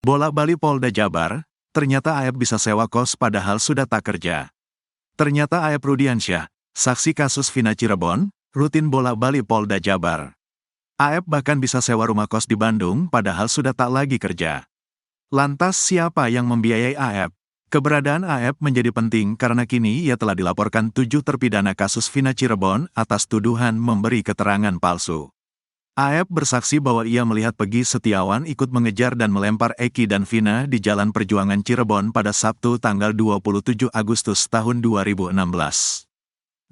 Bolak-balik Polda Jabar, ternyata Aep bisa sewa kos padahal sudah tak kerja. Ternyata Aep Rudiansyah, saksi kasus Vina Cirebon, rutin bolak-balik Polda Jabar. Aep bahkan bisa sewa rumah kos di Bandung padahal sudah tak lagi kerja. Lantas siapa yang membiayai Aep? Keberadaan Aep menjadi penting karena kini ia telah dilaporkan 7 terpidana kasus Vina Cirebon atas tuduhan memberi keterangan palsu. Aep bersaksi bahwa ia melihat Peggy Setiawan ikut mengejar dan melempar Eki dan Vina di Jalan Perjuangan Cirebon pada Sabtu tanggal 27 Agustus tahun 2016.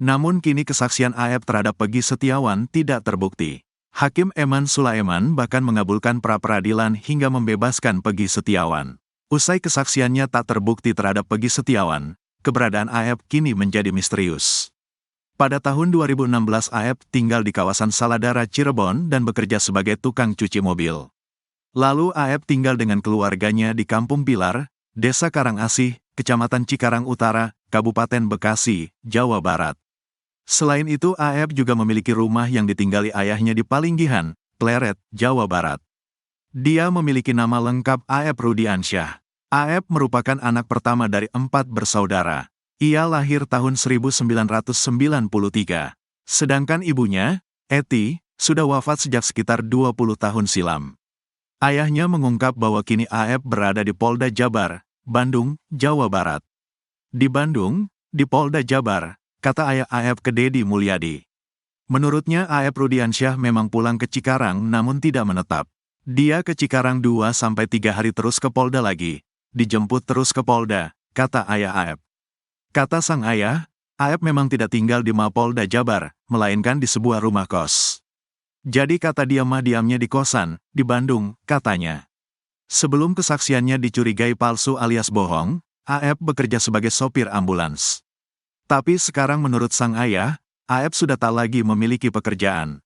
Namun kini kesaksian Aep terhadap Peggy Setiawan tidak terbukti. Hakim Eman Sulaiman bahkan mengabulkan pra-peradilan hingga membebaskan Peggy Setiawan. Usai kesaksiannya tak terbukti terhadap Peggy Setiawan, keberadaan Aep kini menjadi misterius. Pada tahun 2016 Aep tinggal di kawasan Saladara, Cirebon dan bekerja sebagai tukang cuci mobil. Lalu Aep tinggal dengan keluarganya di Kampung Pilar, Desa Karangasih, Kecamatan Cikarang Utara, Kabupaten Bekasi, Jawa Barat. Selain itu Aep juga memiliki rumah yang ditinggali ayahnya di Palinggihan, Pleret, Jawa Barat. Dia memiliki nama lengkap Aep Rudiansyah. Aep merupakan anak pertama dari 4 bersaudara. Ia lahir tahun 1993. Sedangkan ibunya, Eti, sudah wafat sejak sekitar 20 tahun silam. Ayahnya mengungkap bahwa kini Aep berada di Polda Jabar, Bandung, Jawa Barat. Di Bandung, di Polda Jabar, kata ayah Aep ke Dedi Mulyadi. Menurutnya Aep Rudiansyah memang pulang ke Cikarang namun tidak menetap. Dia ke Cikarang 2-3 hari terus ke Polda lagi, dijemput terus ke Polda, kata ayah Aep. Kata sang ayah, Aep memang tidak tinggal di Mapolda Jabar, melainkan di sebuah rumah kos. Jadi kata dia mah diamnya di kosan, di Bandung, katanya. Sebelum kesaksiannya dicurigai palsu alias bohong, Aep bekerja sebagai sopir ambulans. Tapi sekarang menurut sang ayah, Aep sudah tak lagi memiliki pekerjaan.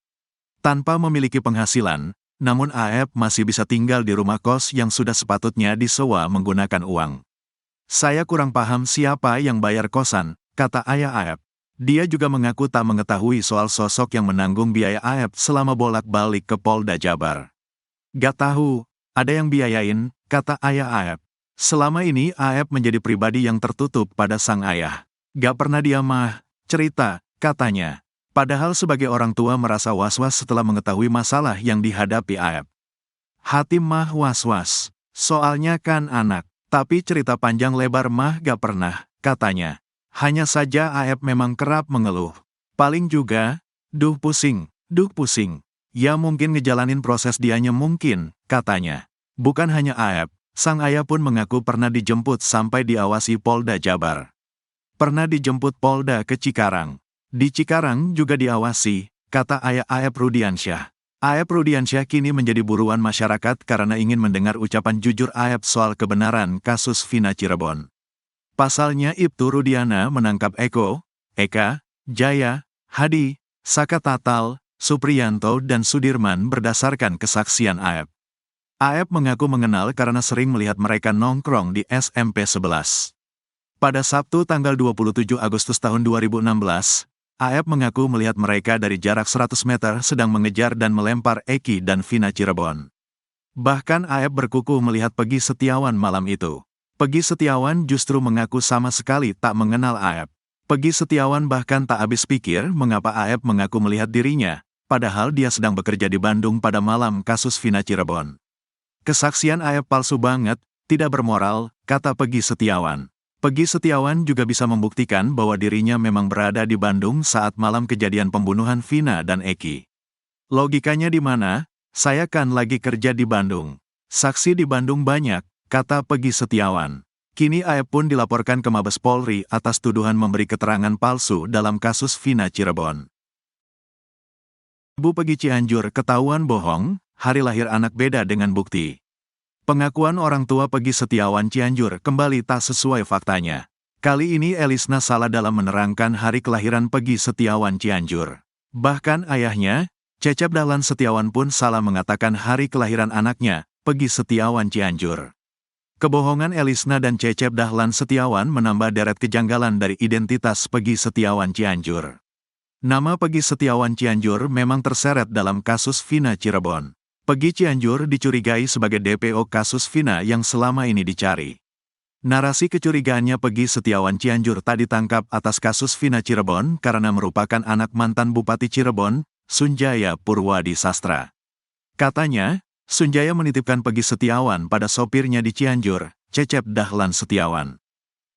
Tanpa memiliki penghasilan, namun Aep masih bisa tinggal di rumah kos yang sudah sepatutnya disewa menggunakan uang. Saya kurang paham siapa yang bayar kosan, kata ayah Aep. Dia juga mengaku tak mengetahui soal sosok yang menanggung biaya Aep selama bolak-balik ke Polda Jabar. Gak tahu, ada yang biayain, kata ayah Aep. Selama ini Aep menjadi pribadi yang tertutup pada sang ayah. Gak pernah dia mah cerita, katanya. Padahal sebagai orang tua merasa was-was setelah mengetahui masalah yang dihadapi Aep. Hati mah was-was, soalnya kan anak. Tapi cerita panjang lebar mah gak pernah, katanya. Hanya saja Aep memang kerap mengeluh. Paling juga, duh pusing. Ya mungkin ngejalanin proses dianya mungkin, katanya. Bukan hanya Aep, sang ayah pun mengaku pernah dijemput sampai diawasi Polda Jabar. Pernah dijemput Polda ke Cikarang. Di Cikarang juga diawasi, kata ayah Aep Rudiansyah. Aep Rudiansyah kini menjadi buruan masyarakat karena ingin mendengar ucapan jujur Aep soal kebenaran kasus Vina Cirebon. Pasalnya Ibtu Rudiana menangkap Eko, Eka, Jaya, Hadi, Saka Tatal, Supriyanto dan Sudirman berdasarkan kesaksian Aep. Aep mengaku mengenal karena sering melihat mereka nongkrong di SMP 11. Pada Sabtu tanggal 27 Agustus tahun 2016, Aep mengaku melihat mereka dari jarak 100 meter sedang mengejar dan melempar Eki dan Vina Cirebon. Bahkan Aep berkukuh melihat Peggy Setiawan malam itu. Peggy Setiawan justru mengaku sama sekali tak mengenal Aep. Peggy Setiawan bahkan tak habis pikir mengapa Aep mengaku melihat dirinya, padahal dia sedang bekerja di Bandung pada malam kasus Vina Cirebon. Kesaksian Aep palsu banget, tidak bermoral, kata Peggy Setiawan. Peggy Setiawan juga bisa membuktikan bahwa dirinya memang berada di Bandung saat malam kejadian pembunuhan Vina dan Eki. Logikanya di mana? Saya kan lagi kerja di Bandung. Saksi di Bandung banyak, kata Peggy Setiawan. Kini Aep pun dilaporkan ke Mabes Polri atas tuduhan memberi keterangan palsu dalam kasus Vina Cirebon. Ibu Peggy Cianjur ketahuan bohong, hari lahir anak beda dengan bukti. Pengakuan orang tua Peggy Setiawan Cianjur kembali tak sesuai faktanya. Kali ini Elisna salah dalam menerangkan hari kelahiran Peggy Setiawan Cianjur. Bahkan ayahnya, Cecep Dahlan Setiawan pun salah mengatakan hari kelahiran anaknya, Peggy Setiawan Cianjur. Kebohongan Elisna dan Cecep Dahlan Setiawan menambah deret kejanggalan dari identitas Peggy Setiawan Cianjur. Nama Peggy Setiawan Cianjur memang terseret dalam kasus Vina Cirebon. Peggy Cianjur dicurigai sebagai DPO kasus Vina yang selama ini dicari. Narasi kecurigaannya Peggy Setiawan Cianjur tak ditangkap atas kasus Vina Cirebon karena merupakan anak mantan Bupati Cirebon, Sunjaya Purwadi Sastra. Katanya, Sunjaya menitipkan Peggy Setiawan pada sopirnya di Cianjur, Cecep Dahlan Setiawan.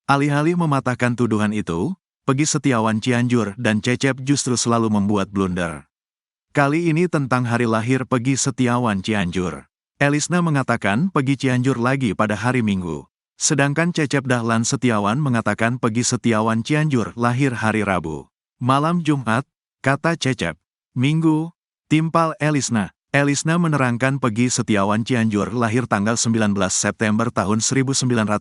Alih-alih mematahkan tuduhan itu, Peggy Setiawan Cianjur dan Cecep justru selalu membuat blunder. Kali ini tentang hari lahir Peggy Setiawan Cianjur. Elisna mengatakan Peggy Cianjur lagi pada hari Minggu. Sedangkan Cecep Dahlan Setiawan mengatakan Peggy Setiawan Cianjur lahir hari Rabu. Malam Jumat, kata Cecep. Minggu, timpal Elisna. Elisna menerangkan Peggy Setiawan Cianjur lahir tanggal 19 September tahun 1995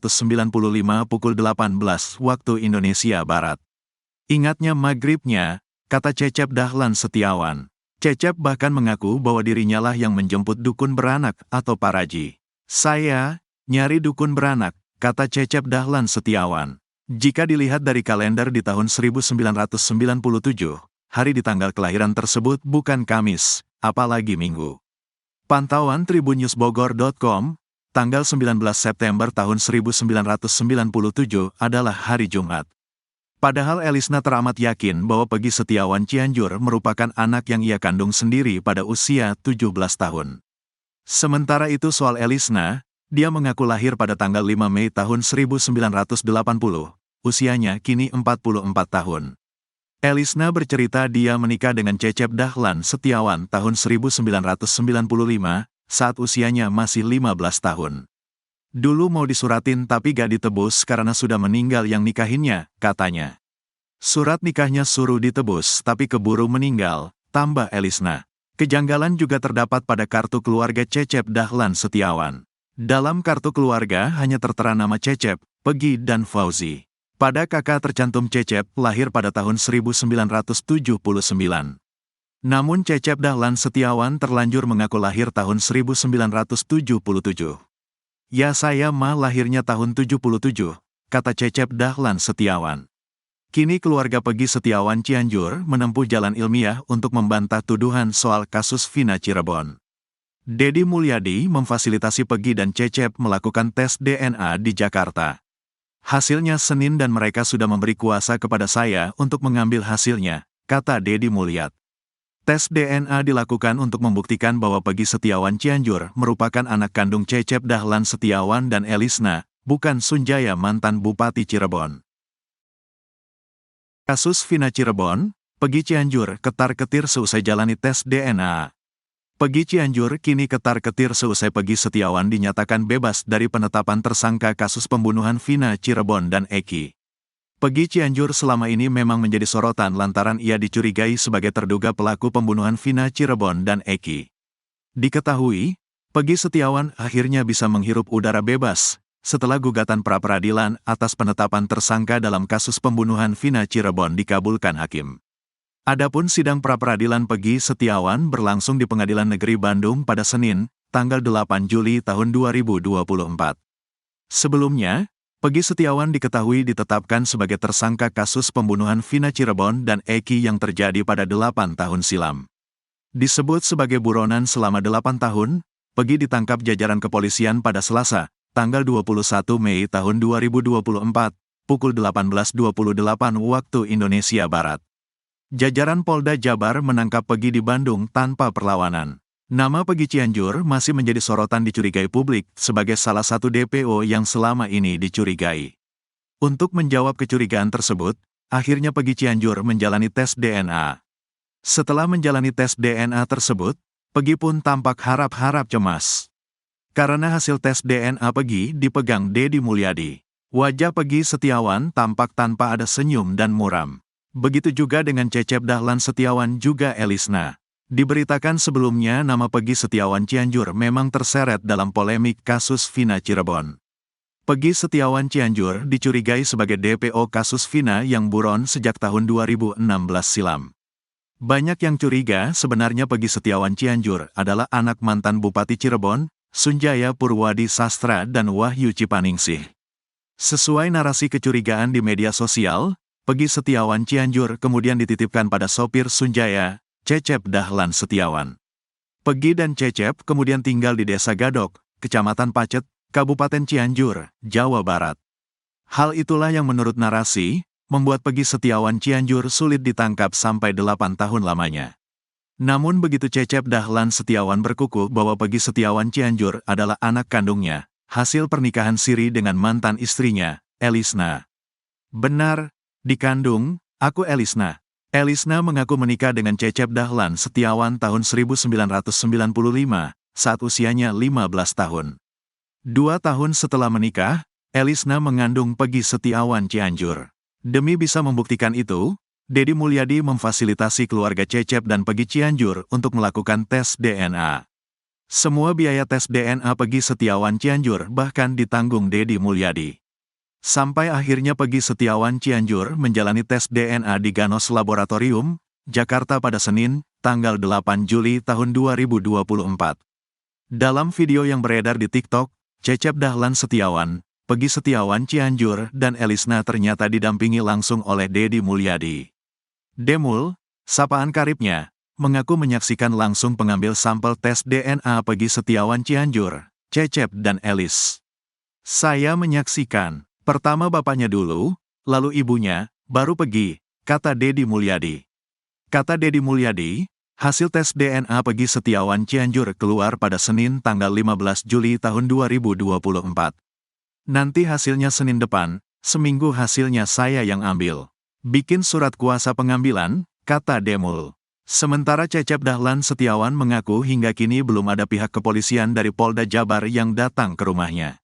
pukul 18 waktu Indonesia Barat. Ingatnya maghribnya, kata Cecep Dahlan Setiawan. Cecep bahkan mengaku bahwa dirinya lah yang menjemput dukun beranak atau paraji. Saya nyari dukun beranak, kata Cecep Dahlan Setiawan. Jika dilihat dari kalender di tahun 1997, hari di tanggal kelahiran tersebut bukan Kamis, apalagi Minggu. Pantauan tribunnews.bogor.com, tanggal 19 September tahun 1997 adalah hari Jumat. Padahal Elisna teramat yakin bahwa Peggy Setiawan Cianjur merupakan anak yang ia kandung sendiri pada usia 17 tahun. Sementara itu soal Elisna, dia mengaku lahir pada tanggal 5 Mei tahun 1980, usianya kini 44 tahun. Elisna bercerita dia menikah dengan Cecep Dahlan Setiawan tahun 1995, saat usianya masih 15 tahun. Dulu mau disuratin tapi gak ditebus karena sudah meninggal yang nikahinnya, katanya. Surat nikahnya suruh ditebus tapi keburu meninggal, tambah Elisna. Kejanggalan juga terdapat pada kartu keluarga Cecep Dahlan Setiawan. Dalam kartu keluarga hanya tertera nama Cecep, Peggy dan Fauzi. Pada kakak tercantum Cecep lahir pada tahun 1979. Namun Cecep Dahlan Setiawan terlanjur mengaku lahir tahun 1977. Ya saya mah lahirnya tahun 77, kata Cecep Dahlan Setiawan. Kini keluarga Peggy Setiawan Cianjur menempuh jalan ilmiah untuk membantah tuduhan soal kasus Vina Cirebon. Deddy Mulyadi memfasilitasi Peggy dan Cecep melakukan tes DNA di Jakarta. Hasilnya Senin dan mereka sudah memberi kuasa kepada saya untuk mengambil hasilnya, kata Deddy Mulyadi. Tes DNA dilakukan untuk membuktikan bahwa Peggy Setiawan Cianjur merupakan anak kandung Cecep Dahlan Setiawan dan Elisna, bukan Sunjaya mantan Bupati Cirebon. Kasus Vina Cirebon, Peggy Cianjur ketar-ketir seusai jalani tes DNA. Peggy Cianjur kini ketar-ketir seusai Peggy Setiawan dinyatakan bebas dari penetapan tersangka kasus pembunuhan Vina Cirebon dan Eki. Peggy Cianjur selama ini memang menjadi sorotan lantaran ia dicurigai sebagai terduga pelaku pembunuhan Vina Cirebon dan Eki. Diketahui, Peggy Setiawan akhirnya bisa menghirup udara bebas setelah gugatan pra-peradilan atas penetapan tersangka dalam kasus pembunuhan Vina Cirebon dikabulkan hakim. Adapun sidang pra-peradilan Peggy Setiawan berlangsung di Pengadilan Negeri Bandung pada Senin, tanggal 8 Juli tahun 2024. Sebelumnya, Peggy Setiawan diketahui ditetapkan sebagai tersangka kasus pembunuhan Vina Cirebon dan Eki yang terjadi pada 8 tahun silam. Disebut sebagai buronan selama 8 tahun, Peggy ditangkap jajaran kepolisian pada Selasa, tanggal 21 Mei tahun 2024, pukul 18.28 waktu Indonesia Barat. Jajaran Polda Jabar menangkap Peggy di Bandung tanpa perlawanan. Nama Peggy Cianjur masih menjadi sorotan dicurigai publik sebagai salah satu DPO yang selama ini dicurigai. Untuk menjawab kecurigaan tersebut, akhirnya Peggy Cianjur menjalani tes DNA. Setelah menjalani tes DNA tersebut, Peggy pun tampak harap-harap cemas. Karena hasil tes DNA Peggy dipegang Deddy Mulyadi. Wajah Peggy Setiawan tampak tanpa ada senyum dan muram. Begitu juga dengan Cecep Dahlan Setiawan juga Elisna. Diberitakan sebelumnya nama Peggy Setiawan Cianjur memang terseret dalam polemik kasus Vina Cirebon. Peggy Setiawan Cianjur dicurigai sebagai DPO kasus Vina yang buron sejak tahun 2016 silam. Banyak yang curiga sebenarnya Peggy Setiawan Cianjur adalah anak mantan Bupati Cirebon, Sunjaya Purwadi Sastra dan Wahyu Cipaningsih. Sesuai narasi kecurigaan di media sosial, Peggy Setiawan Cianjur kemudian dititipkan pada sopir Sunjaya, Cecep Dahlan Setiawan. Pegi dan Cecep kemudian tinggal di Desa Gadok, Kecamatan Pacet, Kabupaten Cianjur, Jawa Barat. Hal itulah yang menurut narasi, membuat Pegi Setiawan Cianjur sulit ditangkap sampai 8 tahun lamanya. Namun begitu Cecep Dahlan Setiawan berkukuh bahwa Pegi Setiawan Cianjur adalah anak kandungnya, hasil pernikahan siri dengan mantan istrinya, Elisna. Benar, dikandung, aku Elisna. Elisna mengaku menikah dengan Cecep Dahlan Setiawan tahun 1995, saat usianya 15 tahun. 2 tahun setelah menikah, Elisna mengandung Pegi Setiawan Cianjur. Demi bisa membuktikan itu, Deddy Mulyadi memfasilitasi keluarga Cecep dan Pegi Cianjur untuk melakukan tes DNA. Semua biaya tes DNA Pegi Setiawan Cianjur bahkan ditanggung Deddy Mulyadi. Sampai akhirnya Pegi Setiawan Cianjur menjalani tes DNA di Ganos Laboratorium, Jakarta pada Senin, tanggal 8 Juli tahun 2024. Dalam video yang beredar di TikTok, Cecep Dahlan Setiawan, Pegi Setiawan Cianjur, dan Elisna ternyata didampingi langsung oleh Deddy Mulyadi. Demul, sapaan karibnya, mengaku menyaksikan langsung pengambil sampel tes DNA Pegi Setiawan Cianjur, Cecep dan Elis. Saya menyaksikan. Pertama bapaknya dulu, lalu ibunya, baru Pegi, kata Deddy Mulyadi. Kata Deddy Mulyadi, hasil tes DNA Pegi Setiawan Cianjur keluar pada Senin tanggal 15 Juli tahun 2024. Nanti hasilnya Senin depan, seminggu hasilnya saya yang ambil. Bikin surat kuasa pengambilan, kata Demul. Sementara Cecep Dahlan Setiawan mengaku hingga kini belum ada pihak kepolisian dari Polda Jabar yang datang ke rumahnya.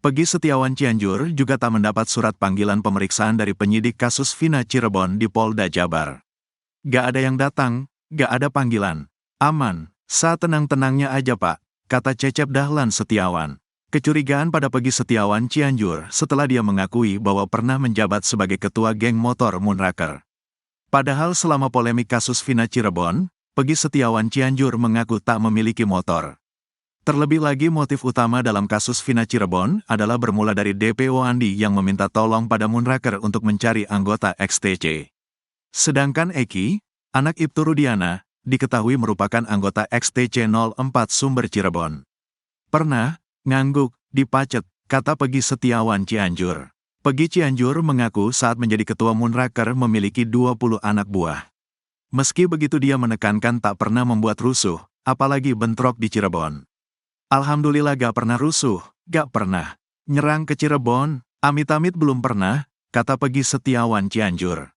Pegi Setiawan Cianjur juga tak mendapat surat panggilan pemeriksaan dari penyidik kasus Vina Cirebon di Polda Jabar. Gak ada yang datang, gak ada panggilan. Aman, saat tenang-tenangnya aja Pak, kata Cecep Dahlan Setiawan. Kecurigaan pada Pegi Setiawan Cianjur setelah dia mengakui bahwa pernah menjabat sebagai ketua geng motor Moonraker. Padahal selama polemik kasus Vina Cirebon, Pegi Setiawan Cianjur mengaku tak memiliki motor. Terlebih lagi motif utama dalam kasus Vina Cirebon adalah bermula dari DPO Andi yang meminta tolong pada Moonraker untuk mencari anggota XTC. Sedangkan Eki, anak Ibtu Rudiana, diketahui merupakan anggota XTC 04 Sumber Cirebon. Pernah, ngangguk, di Pacet, kata Pegi Setiawan Cianjur. Pegi Cianjur mengaku saat menjadi ketua Moonraker memiliki 20 anak buah. Meski begitu dia menekankan tak pernah membuat rusuh, apalagi bentrok di Cirebon. Alhamdulillah gak pernah rusuh, gak pernah nyerang ke Cirebon, amit-amit belum pernah, kata Pegi Setiawan Cianjur.